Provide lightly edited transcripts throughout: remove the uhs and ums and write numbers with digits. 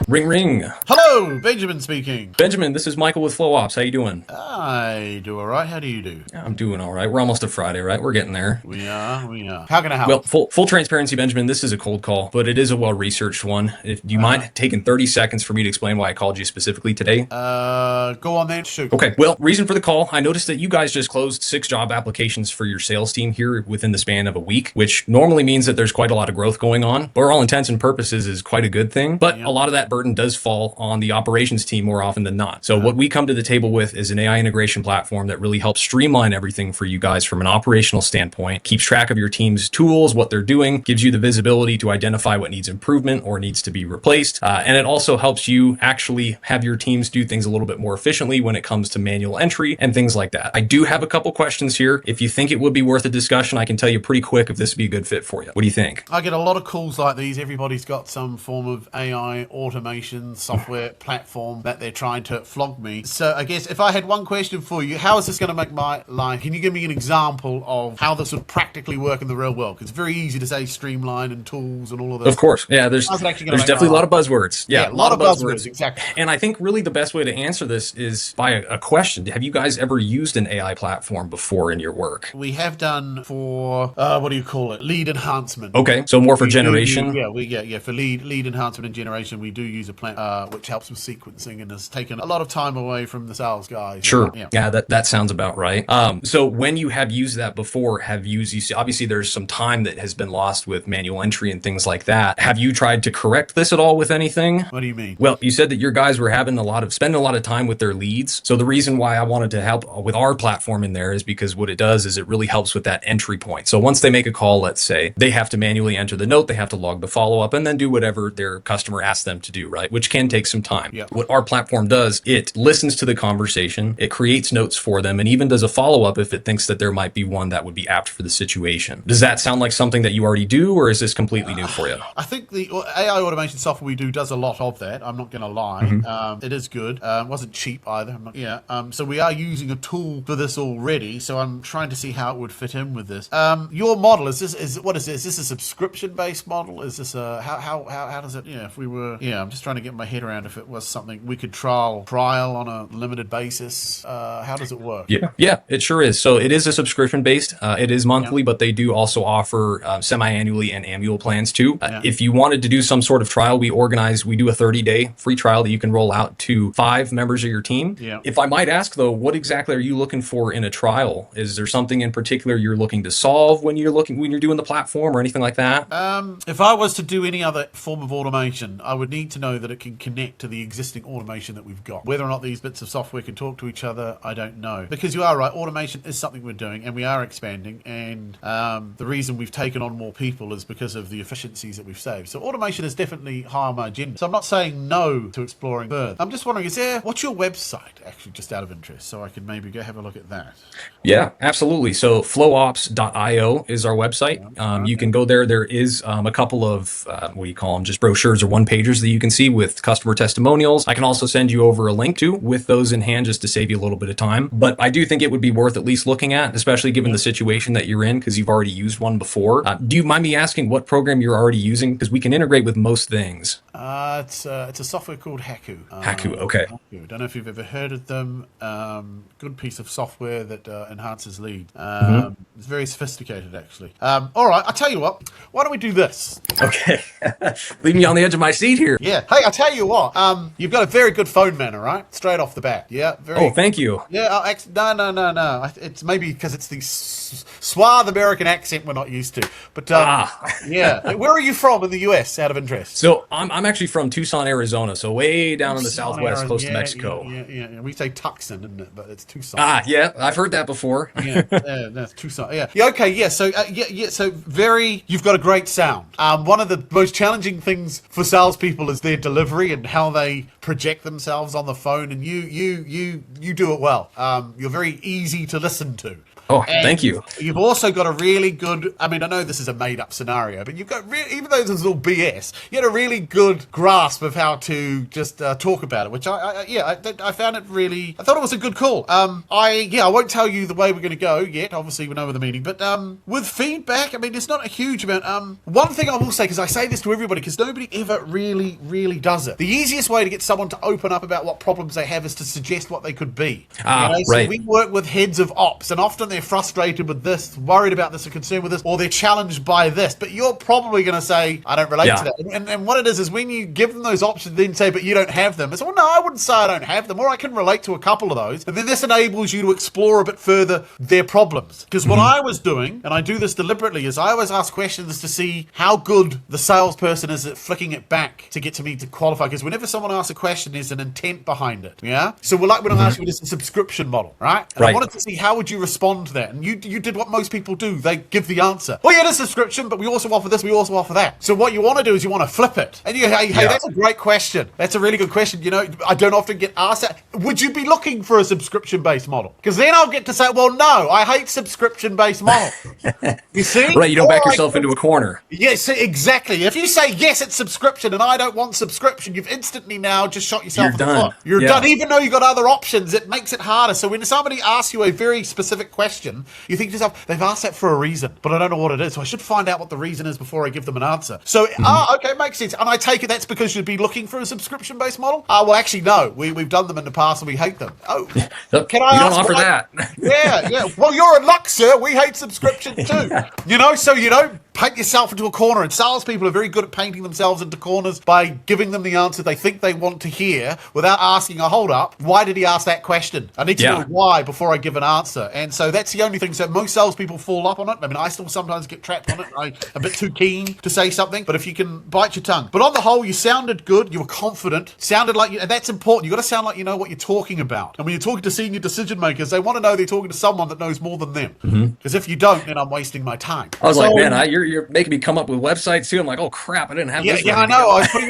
Ring ring. Hello, Benjamin speaking. Benjamin, this is Michael with FlowOps. How you doing? I do all right. How do you do? I'm doing all right. We're almost to Friday, right? We're getting there. We are. How can I help? Well, full transparency, Benjamin, this is a cold call, but it is a well-researched one. Do you mind taking 30 seconds for me to explain why I called you specifically today? Go on then. Shoot. Okay. Well, reason for the call, I noticed that you guys just closed 6 job applications for your sales team here within the span of a week, which normally means that there's quite a lot of growth going on. For all intents and purposes is quite a good thing, but a lot of that burden does fall on the operations team more often than not. So what we come to the table with is an AI integration platform that really helps streamline everything for you guys from an operational standpoint, keeps track of your team's tools, what they're doing, gives you the visibility to identify what needs improvement or needs to be replaced. And it also helps you actually have your teams do things a little bit more efficiently when it comes to manual entry and things like that. I do have a couple questions here. If you think it would be worth a discussion, I can tell you pretty quick if this would be a good fit for you. What do you think? I get a lot of calls like these. Everybody's got some form of AI automation software platform that they're trying to flog me. So I guess if I had one question for you, how is this going to make my life? Can you give me an example of how this would practically work in the real world? Because it's very easy to say streamline and tools and all of this. Of course. Yeah, there's definitely a lot of buzzwords. Yeah, a lot of buzzwords. Exactly. And I think really the best way to answer this is by a question. Have you guys ever used an AI platform before in your work? We have done for, what do you call it? Lead enhancement. Okay, so more for generation? For lead enhancement and generation, we do use a plan which helps with sequencing and has taken a lot of time away from the sales guys. Sure. Yeah, that sounds about right. So when you have used that before, you see, obviously there's some time that has been lost with manual entry and things like that. Have you tried to correct this at all with anything? What do you mean? Well, you said that your guys were spending a lot of time with their leads. So the reason why I wanted to help with our platform in there is because what it does is it really helps with that entry point. So once they make a call, let's say, they have to manually enter the note, they have to log the follow-up, and then do whatever their customer asks them to do, right? Which can take some time. Yep. What our platform does, it listens to the conversation, it creates notes for them, and even does a follow-up if it thinks that there might be one that would be apt for the situation. Does that sound like something that you already do, or is this completely new for you? I think the AI automation software we do does a lot of that. I'm not going to lie. It is good. It wasn't cheap either. So we are using a tool for this already. So I'm trying to see how it would fit in with this. Your model is this? Is this a subscription-based model? Is this a how does it? If we were, I'm just trying to get my head around if it was something we could trial on a limited basis. How does it work? Yeah, it sure is. So it is a subscription-based. It is monthly, but they do also offer semi-annually and annual plans too. If you wanted to do some sort of trial, we do a 30-day free trial that you can roll out to 5 members of your team. If I might ask though, what exactly are you looking for in a trial? Is there something in particular you're looking to solve when you're doing the platform or anything like that? If I was to do any other form of automation, I would need to know that it can connect to the existing automation that we've got. Whether or not these bits of software can talk to each other, I don't know. Because you are right, automation is something we're doing and we are expanding, and the reason we've taken on more people is because of the efficiencies that we've saved. So automation is definitely high on my agenda. So I'm not saying no to exploring further. I'm just wondering, what's your website, actually, just out of interest, so I can maybe go have a look at that? Yeah, absolutely. So flowops.io is our website. You can go there. There is a couple of, just brochures or one-pagers that you can see with customer testimonials. I can also send you over a link to with those in hand just to save you a little bit of time. But I do think it would be worth at least looking at, especially given the situation that you're in, because you've already used one before. Do you mind me asking what program you're already using? Because we can integrate with most things. It's a software called Haku. Okay. I don't know if you've ever heard of them. Good piece of software that enhances lead. It's very sophisticated, actually. All right, I'll tell you what. Why don't we do this? Okay. Leave me on the edge of my seat here. Yeah. Hey, I'll tell you what. You've got a very good phone manner, right? Straight off the bat. Yeah. Oh, thank you. Yeah. No. It's maybe because it's the suave American accent we're not used to. But yeah. Where are you from in the U.S., out of interest? So I'm actually from Tucson, Arizona, so way down in the southwest, close to Mexico. Yeah. We say Tucson, isn't it? But it's Tucson. Yeah. I've heard that before. That's Tucson. Yeah. Okay. Yeah. So So you've got a great sound. One of the most challenging things for salespeople is their delivery and how they project themselves on the phone, and you do it well. You're very easy to listen to. Oh, And thank you. you've also got a really good, I mean, I know this is a made-up scenario, but you've got, even though this is all BS, you had a really good grasp of how to just talk about it, which I found it really, I thought it was a good call. I won't tell you the way we're going to go yet, obviously we know with the meeting, but with feedback, I mean, it's not a huge amount. One thing I will say, because I say this to everybody, because nobody ever really does it. The easiest way to get someone to open up about what problems they have is to suggest what they could be. Right. So we work with heads of ops, and often they're frustrated with this, worried about this, or concerned with this, or they're challenged by this. But you're probably going to say, I don't relate to that. And what it is when you give them those options, then say, but you don't have them. It's, well, no, I wouldn't say I don't have them, or I can relate to a couple of those. And then this enables you to explore a bit further their problems. Because what I was doing, and I do this deliberately, is I always ask questions to see how good the salesperson is at flicking it back to get to me to qualify. Because whenever someone asks a question, there's an intent behind it. Yeah. So we're like when I asked you this, a subscription model, right? And I wanted to see how would you respond to that. And you did what most people do. They give the answer. Well, yeah, it's a subscription, but we also offer this, we also offer that. So what you want to do is you want to flip it. And you hey, that's a great question. That's a really good question. You know, I don't often get asked that. Would you be looking for a subscription-based model? Because then I'll get to say, well, no, I hate subscription-based model. You see? Right, you don't back yourself into a corner. Yes, exactly. If you say, yes, it's subscription, and I don't want subscription, you've instantly now just shot yourself in the foot. You're done. Even though you've got other options, it makes it harder. So when somebody asks you a very specific question, you think to yourself, they've asked that for a reason, but I don't know what it is. So I should find out what the reason is before I give them an answer. So, okay, makes sense. And I take it that's because you'd be looking for a subscription-based model? Well, actually, no. We've done them in the past and we hate them. Oh, can I ask? We don't offer that. Yeah. Well, you're in luck, sir. We hate subscription too. So you don't paint yourself into a corner. And salespeople are very good at painting themselves into corners by giving them the answer they think they want to hear without asking, hold up, why did he ask that question? I need to know why before I give an answer. And so that's the only thing. So most salespeople fall up on it. I mean, I still sometimes get trapped on it. I'm a bit too keen to say something, but if you can bite your tongue. But on the whole, you sounded good. You were confident. Sounded like you, and that's important. You got to sound like you know what you're talking about. And when you're talking to senior decision makers, they want to know they're talking to someone that knows more than them. Because if you don't, then I'm wasting my time. I was like, man, you're making me come up with websites too. I'm like, oh crap, I didn't have this. Yeah, I know. I was putting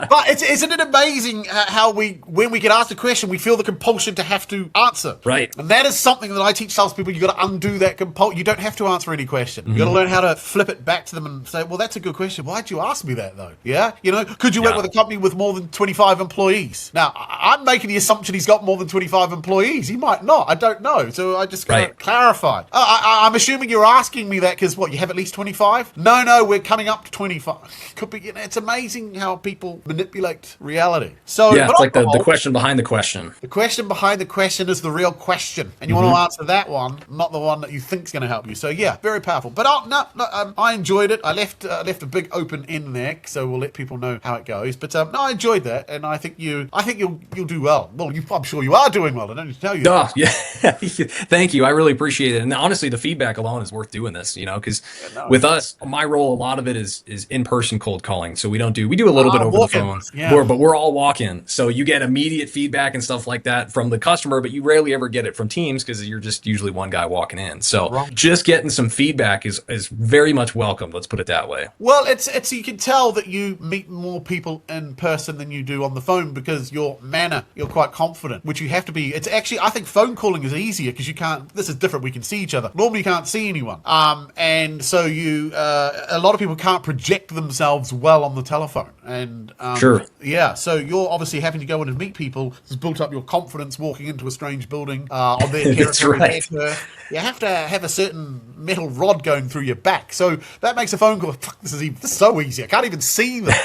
but isn't it amazing how when we get asked a question, we feel the compulsion to have to answer. Right. And that is something that I teach salespeople. You got to undo that compulsion. You don't have to answer any question. You got to learn how to flip it back to them and say, well, that's a good question. Why'd you ask me that though? Yeah. Could you work with a company with more than 25 employees? Now, I'm making the assumption he's got more than 25 employees. He might not. I don't know. So I just got to clarify. I'm assuming you're asking me that because you have at least 25? No, we're coming up to 25. Could be. It's amazing how people manipulate reality. So it's like the question behind the question. The question behind the question is the real question, and you want to answer that one, not the one that you think is going to help you. So very powerful. But I enjoyed it. I left a big open end there, so we'll let people know how it goes. But I enjoyed that, and I think you'll do well. Well, I'm sure you are doing well. I don't need to tell you. Yeah. Thank you. I really appreciate it. And honestly, the feedback alone is worth doing this. Because with us, my role, a lot of it is in-person cold calling. So we do a little bit over the phone, but we're all walk-in. So you get immediate feedback and stuff like that from the customer, but you rarely ever get it from teams because you're just usually one guy walking in. So just getting some feedback is very much welcome. Let's put it that way. Well, it's you can tell that you meet more people in person than you do on the phone because your manner, you're quite confident, which you have to be. It's actually, I think phone calling is easier because you can't, this is different. We can see each other. Normally you can't see anyone. And so a lot of people can't project themselves well on the telephone. And so you're obviously having to go in and meet people. It's built up your confidence walking into a strange building on their territory. That's right. You have to have a certain metal rod going through your back. So that makes a phone call. Fuck, this is so easy. I can't even see them.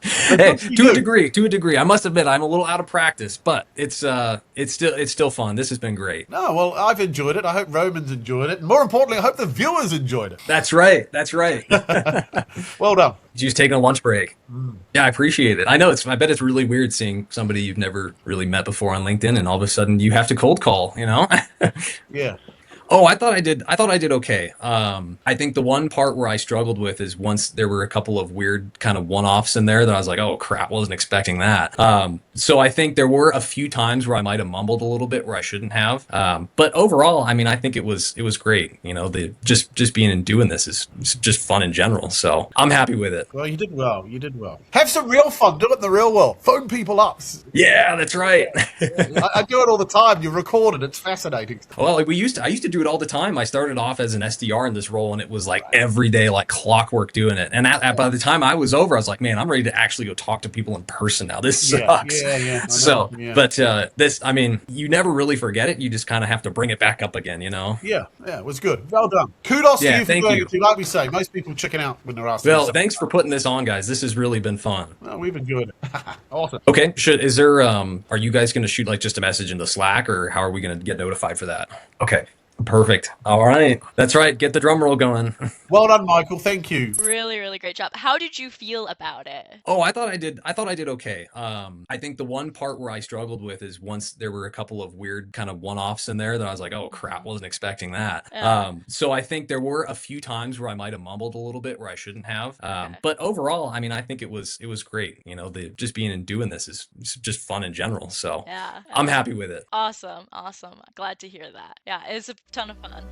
Hey, to a degree. I must admit, I'm a little out of practice, but it's still fun. This has been great. No, well, I've enjoyed it. I hope Roman's enjoyed it. And more importantly, I hope the viewers enjoyed it. That's right. Well done. Just taking a lunch break. Yeah, I appreciate it. I know I bet it's really weird seeing somebody you've never really met before on LinkedIn, and all of a sudden you have to cold call, Yeah. Oh, I thought I did okay. I think the one part where I struggled with is once there were a couple of weird kind of one-offs in there that I was like, oh crap, wasn't expecting that. So I think there were a few times where I might have mumbled a little bit where I shouldn't have. But overall, I mean, I think it was great. You know, the just being and doing this is just fun in general. So I'm happy with it. Well, you did well. You did well. Have some real fun. Do it in the real world. Phone people up. Yeah, that's right. I do it all the time. You record it. It's fascinating. Well, like I used to do it all the time. I started off as an SDR in this role, and it was like every day, like clockwork doing it. And by the time I was over, I was like, man, I'm ready to actually go talk to people in person now. This sucks. Yeah. So, Yeah. but this, I mean, you never really forget it. You just kind of have to bring it back up again, you know? Yeah, it was good. Well done. Kudos to Yeah, you for thank doing you. it. Like we say, most people chicken out when they're asked. Well, thanks for putting this on, guys. This has really been fun. Well, we've enjoyed it. Awesome. Okay, are you guys going to shoot like just a message into Slack, or how are we going to get notified for that? Okay, perfect. All right, that's right. Get the drum roll going. Well done, Michael. Thank you. Really, really great job. How did you feel about it? Oh, I thought I did okay. I think the one part where I struggled with is once there were a couple of weird kind of one-offs in there that I was like, oh crap, wasn't expecting that. Yeah. So I think there were a few times where I might have mumbled a little bit where I shouldn't have. Okay. But overall, I mean, I think it was great. You know, the just being and doing this is just fun in general. So Yeah. I'm happy with it. Awesome. Glad to hear that. Yeah, it was a ton of fun.